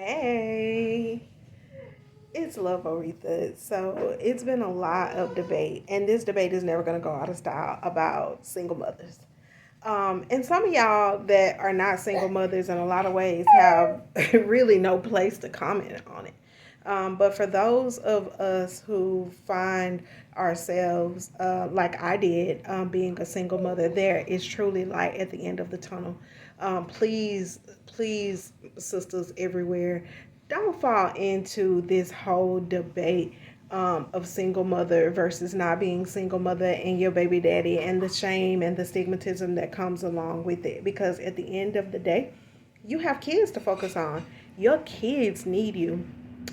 Hey, it's Love Aretha. So it's been a lot of debate, and this debate is never going to go out of style about single mothers. And some of y'all that are not single mothers in a lot of ways have really no place to comment on it. But for those of us who find ourselves, like I did, being a single mother, there is truly light at the end of the tunnel. Please, please, sisters everywhere, don't fall into this whole debate of single mother versus not being single mother and your baby daddy and the shame and the stigmatism that comes along with it. Because at the end of the day, you have kids to focus on. Your kids need you.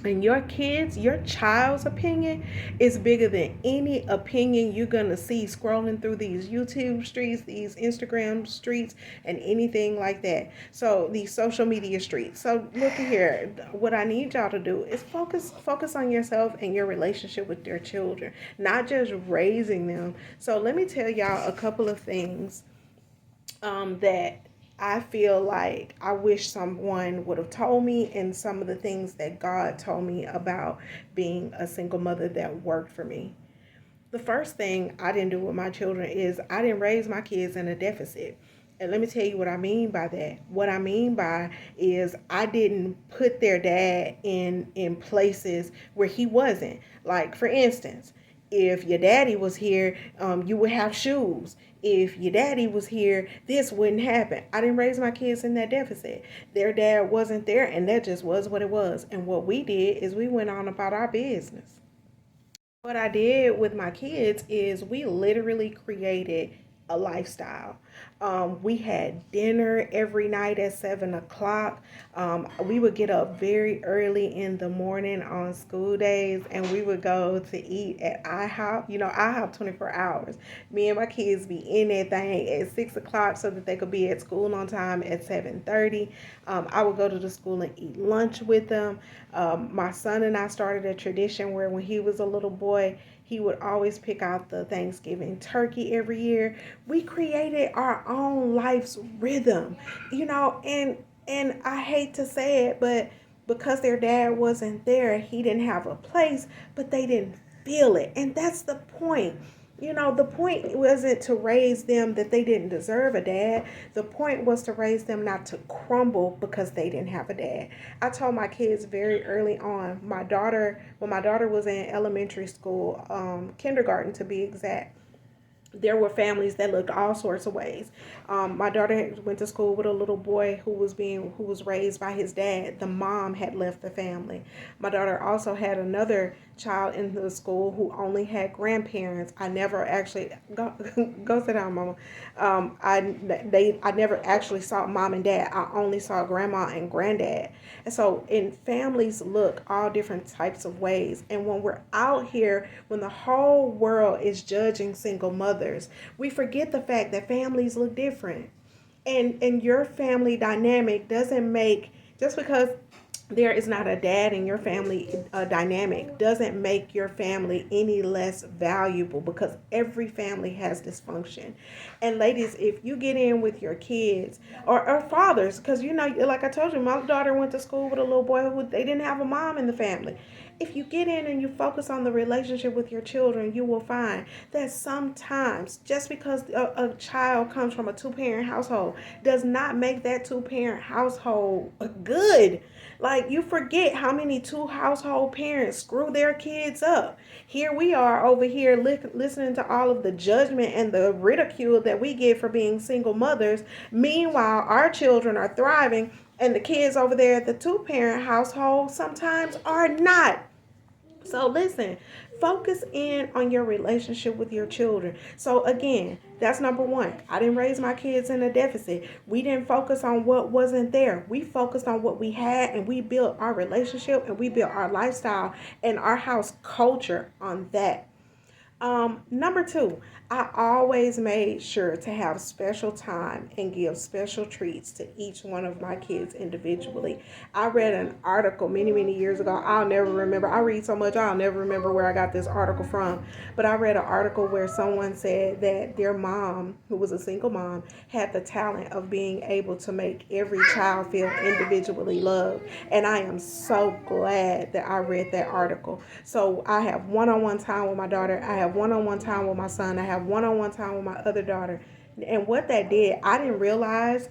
And your kids, your child's opinion is bigger than any opinion you're going to see scrolling through these YouTube streets, these Instagram streets, and anything like that. So, these social media streets. So, look here. What I need y'all to do is focus on yourself and your relationship with your children, not just raising them. So, let me tell y'all a couple of things that I feel like I wish someone would have told me, and some of the things that God told me about being a single mother that worked for me. The first thing I didn't do with my children is I didn't raise my kids in a deficit. And let me tell you what I mean by that. What I mean by is I didn't put their dad in places where he wasn't. Like for instance, if your daddy was here, you would have shoes. If your daddy was here, this wouldn't happen. I didn't raise my kids in that deficit. Their dad wasn't there, and that just was what it was. And what we did is we went on about our business. What I did with my kids is we literally created a lifestyle. We had dinner every night at 7 o'clock. We would get up very early in the morning on school days, and we would go to eat at IHOP. You know, IHOP 24 hours. Me and my kids be in that thing at 6 o'clock so that they could be at school on time at 7:30. I would go to the school and eat lunch with them. My son and I started a tradition where when he was a little boy, he would always pick out the Thanksgiving turkey every year. We created our own life's rhythm, you know, and I hate to say it, but because their dad wasn't there, he didn't have a place, but they didn't feel it. And that's the point. You know, the point wasn't to raise them that they didn't deserve a dad. The point was to raise them not to crumble because they didn't have a dad. I told my kids very early on, when my daughter was in elementary school, kindergarten to be exact, there were families that looked all sorts of ways. My daughter went to school with a little boy who was raised by his dad. The mom had left the family. My daughter also had another child in the school who only had grandparents. I never actually go sit down, mama. I never actually saw mom and dad. I only saw grandma and granddad. And so, in families look all different types of ways. And when we're out here, when the whole world is judging single mothers, we forget the fact that families look different. And your family dynamic doesn't make, just because there is not a dad in your family dynamic doesn't make your family any less valuable, because every family has dysfunction. And ladies, if you get in with your kids, or fathers, because you know, like I told you, my daughter went to school with a little boy who they didn't have a mom in the family. If you get in and you focus on the relationship with your children, you will find that sometimes just because a child comes from a two-parent household does not make that two-parent household good. Like, you forget how many two household parents screw their kids up. Here we are over here listening to all of the judgment and the ridicule that we get for being single mothers. Meanwhile, our children are thriving, and the kids over there at the two parent household sometimes are not. So listen, focus in on your relationship with your children. So again, that's number one. I didn't raise my kids in a deficit. We didn't focus on what wasn't there. We focused on what we had, and we built our relationship, and we built our lifestyle and our house culture on that. Number two, I always made sure to have special time and give special treats to each one of my kids individually. I read an article many, many years ago. I'll never remember. I read so much, I'll never remember where I got this article from. But I read an article where someone said that their mom, who was a single mom, had the talent of being able to make every child feel individually loved. And I am so glad that I read that article. So I have one on one time with my daughter. I have one on one time with my son. I have one on one time with my other daughter. And what that did, I didn't realize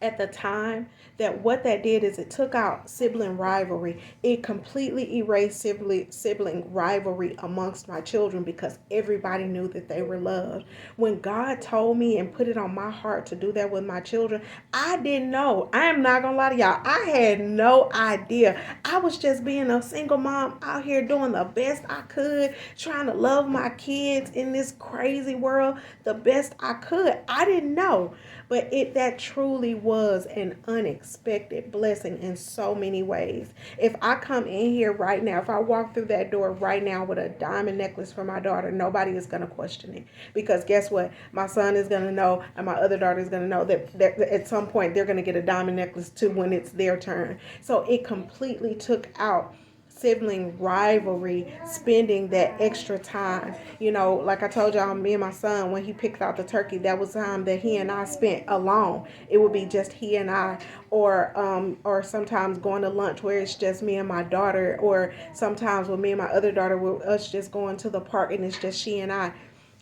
at the time that what that did is it took out sibling rivalry. It completely erased sibling rivalry amongst my children because everybody knew that they were loved. When God told me and put it on my heart to do that with my children, I didn't know. I am not gonna lie to y'all. I had no idea. I was just being a single mom out here doing the best I could, trying to love my kids in this crazy world the best I could. I didn't know. But it that truly was an unexpected blessing in so many ways. If I come in here right now, if I walk through that door right now with a diamond necklace for my daughter, nobody is going to question it. Because guess what? My son is going to know and my other daughter is going to know that at some point they're going to get a diamond necklace too when it's their turn. So it completely took out sibling rivalry, spending that extra time. You know, like I told y'all, me and my son, when he picked out the turkey, that was time that he and I spent alone. It would be just he and I, or sometimes going to lunch where it's just me and my daughter, or sometimes with me and my other daughter, with us just going to the park and it's just she and I.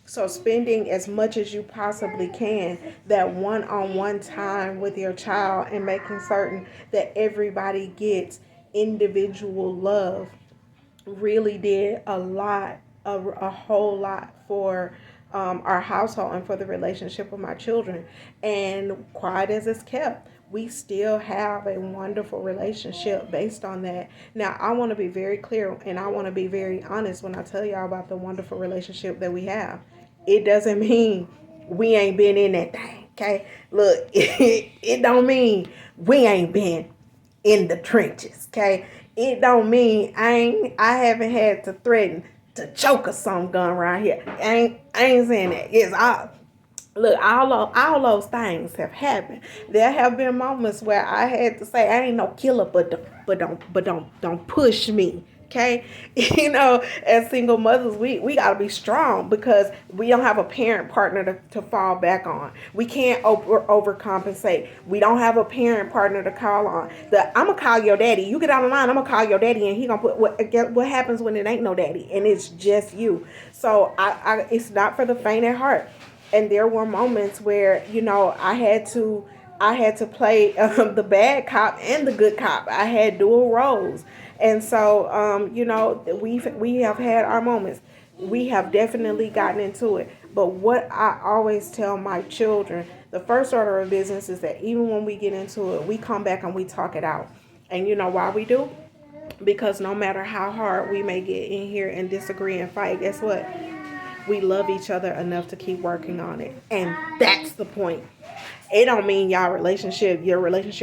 So spending as much as you possibly can, that one-on-one time with your child, and making certain that everybody gets individual love, really did a whole lot for our household and for the relationship with my children. And quiet as it's kept, we still have a wonderful relationship based on that. Now, I want to be very clear and I want to be very honest when I tell y'all about the wonderful relationship that we have. It doesn't mean we ain't been in that thing, okay? Look, it don't mean we ain't been in the trenches, okay? It don't mean I haven't had to threaten to choke or some gun around here. I ain't saying that. Yes, I look, all those things have happened. There have been moments where I had to say, I ain't no killer, but don't push me. Okay, as single mothers, we gotta be strong because we don't have a parent partner to fall back on. We can't overcompensate. We don't have a parent partner to call on. I'm gonna call your daddy. You get out of line, I'm gonna call your daddy, and he gonna put what happens when it ain't no daddy and it's just you. So it's not for the faint at heart. And there were moments where I had to play the bad cop and the good cop. I had dual roles. And so we have had our moments. We have definitely gotten into it. But what I always tell my children, the first order of business is that even when we get into it, we come back and we talk it out. And you know why we do? Because no matter how hard we may get in here and disagree and fight, guess what? We love each other enough to keep working on it. And that's the point. It don't mean your relationship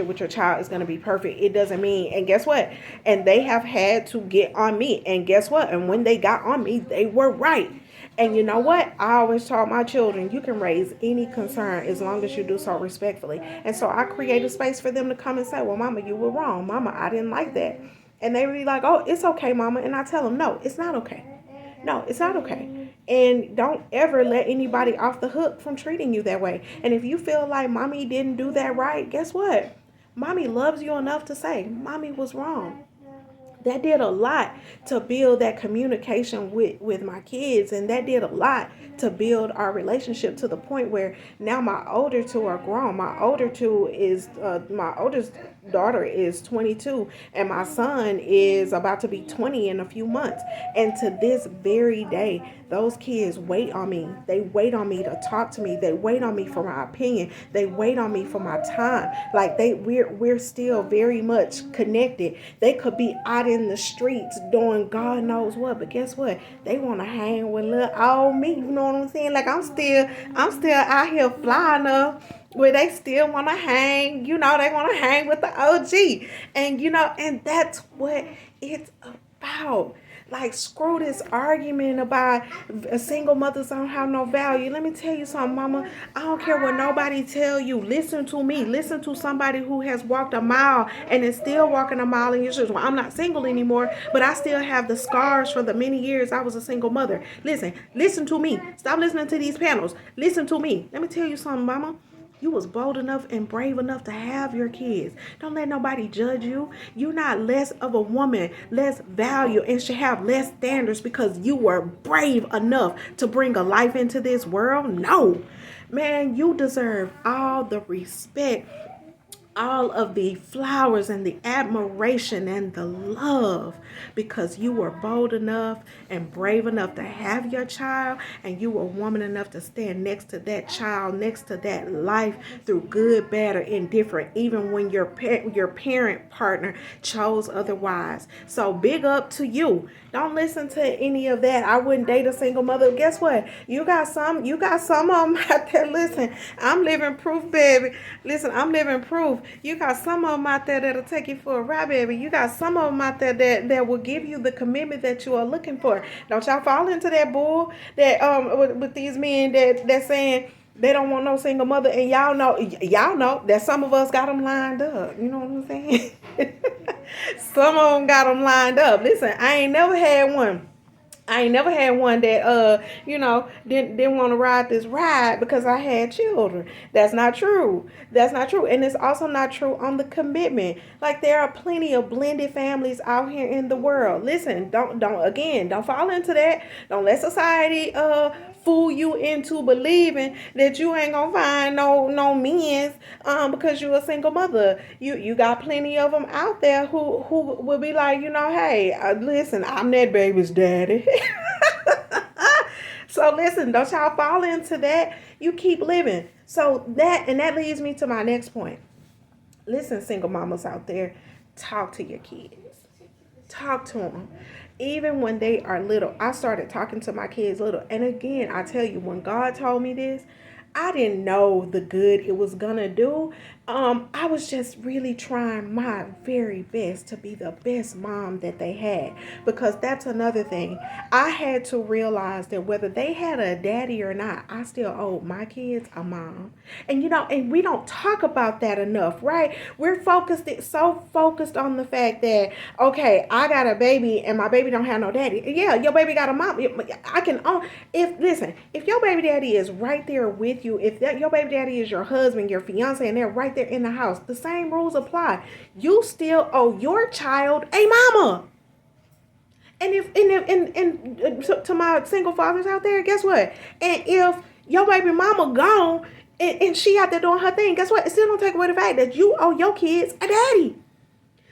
with your child is going to be perfect. It doesn't mean, and guess what? And they have had to get on me. And guess what? And when they got on me, they were right. And you know what? I always taught my children, you can raise any concern as long as you do so respectfully. And so I create a space for them to come and say, well, mama, you were wrong. Mama, I didn't like that. And they would be like, oh, it's okay, mama. And I tell them, no, it's not okay. No, it's not okay. And don't ever let anybody off the hook from treating you that way. And if you feel like mommy didn't do that right, guess what? Mommy loves you enough to say, mommy was wrong. That did a lot to build that communication with my kids, and that did a lot to build our relationship to the point where now my older two are grown. My oldest daughter is 22 and my son is about to be 20 in a few months, and to this very day those kids wait on me. They wait on me to talk to me. They wait on me for my opinion. They wait on me for my time. Like we're still very much connected. They could be out in the streets doing God knows what, but guess what? They want to hang with little old me. You know what I'm saying? Like I'm still out here flying up where they still want to hang. They want to hang with the OG, and that's what it's about. Like, screw this argument about single mothers don't have no value. Let me tell you something, mama. I don't care what nobody tell you. Listen to me. Listen to somebody who has walked a mile and is still walking a mile in your shoes. Well, I'm not single anymore, but I still have the scars for the many years I was a single mother. Listen to me. Stop listening to these panels. Listen to me. Let me tell you something, mama. You was bold enough and brave enough to have your kids. Don't let nobody judge you. You're not less of a woman, less value, and should have less standards because you were brave enough to bring a life into this world. No. Man, you deserve all the respect, all of the flowers and the admiration and the love because you were bold enough and brave enough to have your child, and you were woman enough to stand next to that child, next to that life through good, bad, or indifferent, even when your parent partner chose otherwise. So big up to you. Don't listen to any of that. I wouldn't date a single mother. Guess what? You got some of them out there. Listen, I'm living proof, baby. Listen, I'm living proof. You got some of them out there that'll take you for a ride, baby. You got some of them out there that will give you the commitment that you are looking for. Don't y'all fall into that bull that with these men that saying they don't want no single mother, and y'all know that some of us got them lined up. You know what I'm saying? Some of them got them lined up. Listen, I ain't never had one. I ain't never had one that didn't want to ride this ride because I had children. That's not true. That's not true. And it's also not true on the commitment. Like, there are plenty of blended families out here in the world. Listen, don't fall into that. Don't let society fool you into believing that you ain't gonna find no men's because you're a single mother. You got plenty of them out there who will be like, hey, listen, I'm that baby's daddy. So listen, don't y'all fall into that. You keep living. So that leads me to my next point. Listen, single mamas out there, talk to your kids. Talk to them. Even when they are little. I started talking to my kids little. And again, I tell you, when God told me this, I didn't know the good it was gonna do. I was just really trying my very best to be the best mom that they had, because that's another thing. I had to realize that whether they had a daddy or not, I still owed my kids a mom. And we don't talk about that enough, right? We're so focused on the fact that, okay, I got a baby and my baby don't have no daddy. Yeah, your baby got a mom. I can own if your baby daddy is right there with you, if your baby daddy is your husband, your fiance, and they're right there in the house, the same rules apply. You still owe your child a mama. And to my single fathers out there, guess what? And if your baby mama gone and she out there doing her thing, guess what? It still don't take away the fact that you owe your kids a daddy.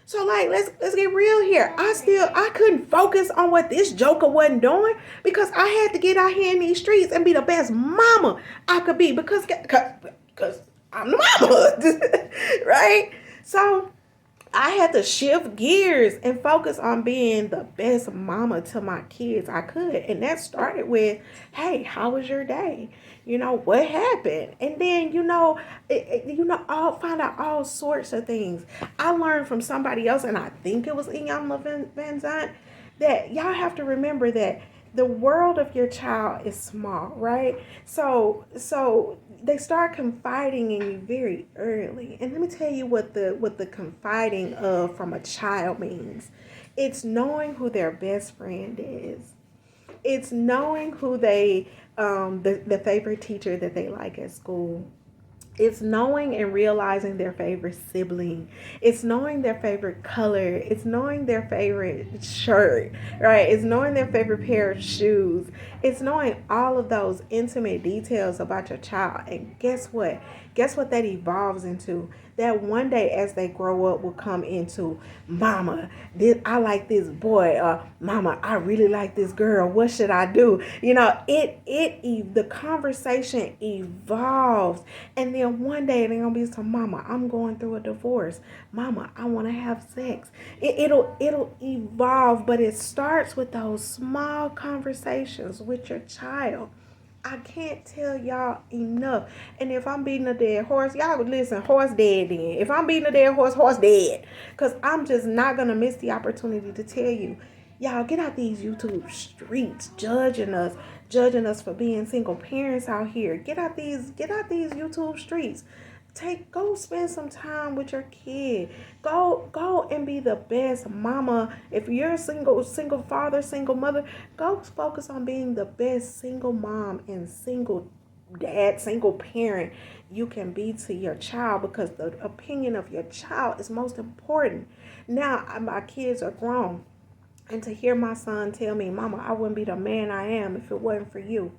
So, like, let's get real here. I couldn't focus on what this joker wasn't doing because I had to get out here in these streets and be the best mama I could be because I'm the mama, right? So I had to shift gears and focus on being the best mama to my kids I could. And that started with, hey, how was your day? What happened? And then, I'll find out all sorts of things. I learned from somebody else, and I think it was Iyanla Van Zant, that y'all have to remember that the world of your child is small, right? So they start confiding in you very early. And let me tell you what the confiding of from a child means. It's knowing who their best friend is. It's knowing who the favorite teacher that they like at school. It's knowing and realizing their favorite sibling. It's knowing their favorite color. It's knowing their favorite shirt, right? It's knowing their favorite pair of shoes. It's knowing all of those intimate details about your child. And guess what? Guess what that evolves into? That one day as they grow up will come into, mama, I like this boy. Mama, I really like this girl. What should I do? The conversation evolves. And then one day they're going to be some, mama, I'm going through a divorce. Mama, I want to have sex. It'll evolve, but it starts with those small conversations with your child. I can't tell y'all enough. And if I'm beating a dead horse, y'all would listen, horse dead then. If I'm beating a dead horse, horse dead. Because I'm just not going to miss the opportunity to tell you, Y'all get out these YouTube streets judging us for being single parents out here. Get out these YouTube streets. Go spend some time with your kid. Go and be the best mama. If you're a single father, single mother, go focus on being the best single mom and single dad, single parent you can be to your child, because the opinion of your child is most important. Now my kids are grown, and to hear my son tell me, Mama, I wouldn't be the man I am if it wasn't for you.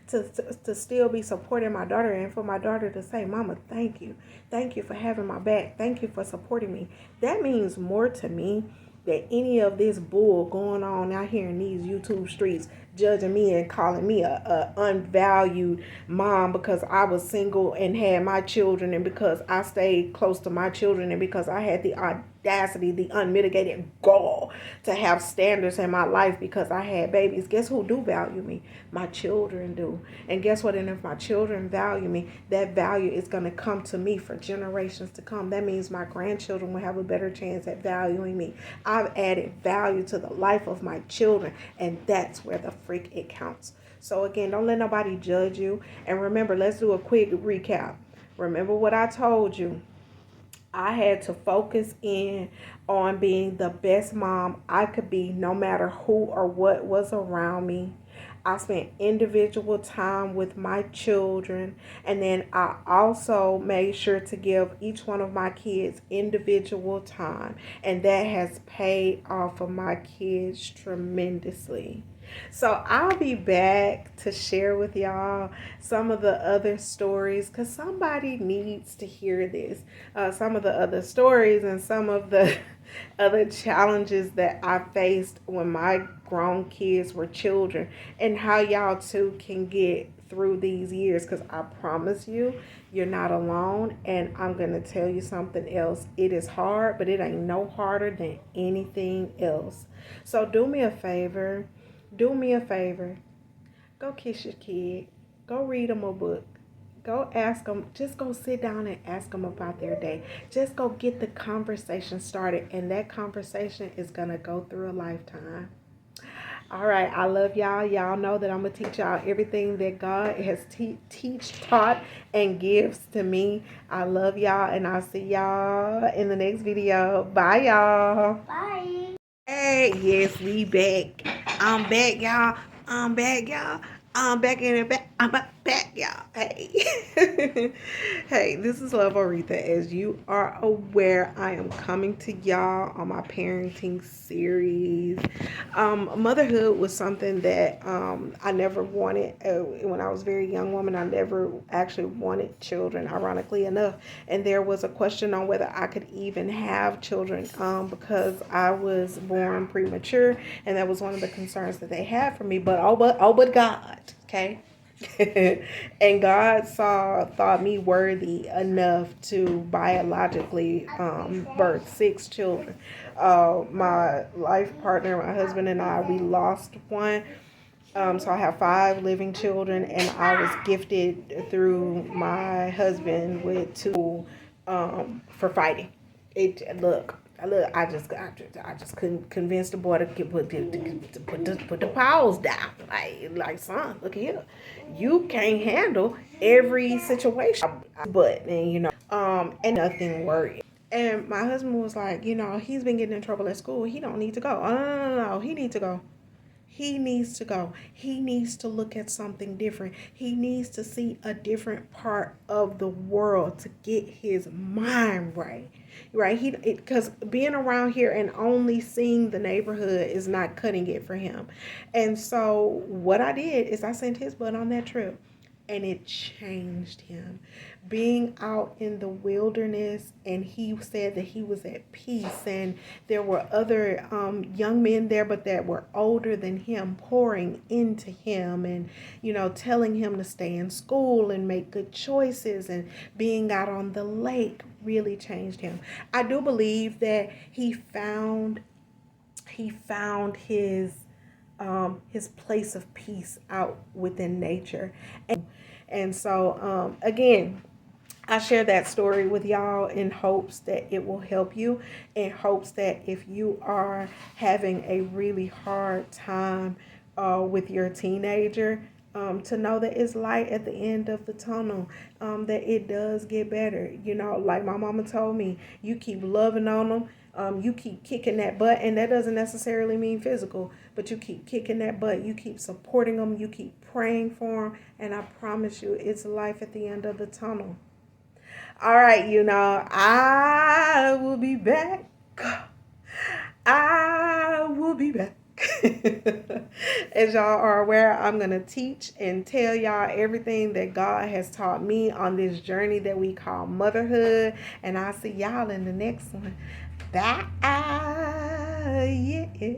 To still be supporting my daughter, and for my daughter to say, Mama, thank you. Thank you for having my back. Thank you for supporting me. That means more to me than any of this bull going on out here in these YouTube streets, judging me and calling me a unvalued mom because I was single and had my children, and because I stayed close to my children, and because I had the audacity, the unmitigated gall to have standards in my life because I had babies. Guess who do value me? My children do. And guess what? And if my children value me, that value is going to come to me for generations to come. That means my grandchildren will have a better chance at valuing me. I've added value to the life of my children, and that's where the freak it counts. So again, don't let nobody judge you. And remember, let's do a quick recap. Remember what I told you. I had to focus in on being the best mom I could be, no matter who or what was around me. I spent individual time with my children, and then I also made sure to give each one of my kids individual time, and that has paid off for my kids tremendously. So I'll be back to share with y'all some of the other stories, because somebody needs to hear this. Some of the other stories and some of the other challenges that I faced when my grown kids were children, and how y'all too can get through these years, because I promise you, you're not alone. And I'm going to tell you something else. It is hard, but it ain't no harder than anything else. So do me a favor. Do me a favor. Go kiss your kid. Go read them a book. Go ask them. Just go sit down and ask them about their day. Just go get the conversation started. And that conversation is going to go through a lifetime. All right. I love y'all. Y'all know that I'm going to teach y'all everything that God has taught, and gives to me. I love y'all. And I'll see y'all in the next video. Bye, y'all. Bye. Hey, yes, we back. I'm back, y'all. I'm back, y'all. I'm back in the back. I'm back, y'all. Hey. Hey, this is Love Aretha. As you are aware, I am coming to y'all on my parenting series. Motherhood was something that I never wanted. When I was a very young woman, I never actually wanted children, ironically enough. And there was a question on whether I could even have children because I was born premature, and that was one of the concerns that they had for me. But God, okay. And God thought me worthy enough to biologically birth 6 children. My life partner, my husband, and I, we lost one. So I have 5 living children, and I was gifted through my husband with 2 for fighting. I just couldn't convince the boy to put the paws down. Like son, look here, you can't handle every situation. But and nothing worked. And my husband was like, he's been getting in trouble at school. He don't need to go. Oh, no. He needs to go. He needs to go. He needs to look at something different. He needs to see a different part of the world to get his mind right. Right? Because being around here and only seeing the neighborhood is not cutting it for him. And so what I did is I sent his butt on that trip. And it changed him. Being out in the wilderness, and he said that he was at peace, and there were other young men there, but that were older than him, pouring into him, and telling him to stay in school and make good choices. And being out on the lake really changed him. I do believe that he found his place of peace out within nature. And so again, I share that story with y'all in hopes that it will help you, in hopes that if you are having a really hard time with your teenager, to know that it's light at the end of the tunnel, that it does get better. You know, like my mama told me, you keep loving on them, you keep kicking that butt, and that doesn't necessarily mean physical, but you keep kicking that butt, you keep supporting them, you keep praying for them, and I promise you, it's life at the end of the tunnel. All right, I will be back. I will be back. As y'all are aware, I'm going to teach and tell y'all everything that God has taught me on this journey that we call motherhood. And I'll see y'all in the next one. Bye. Yeah.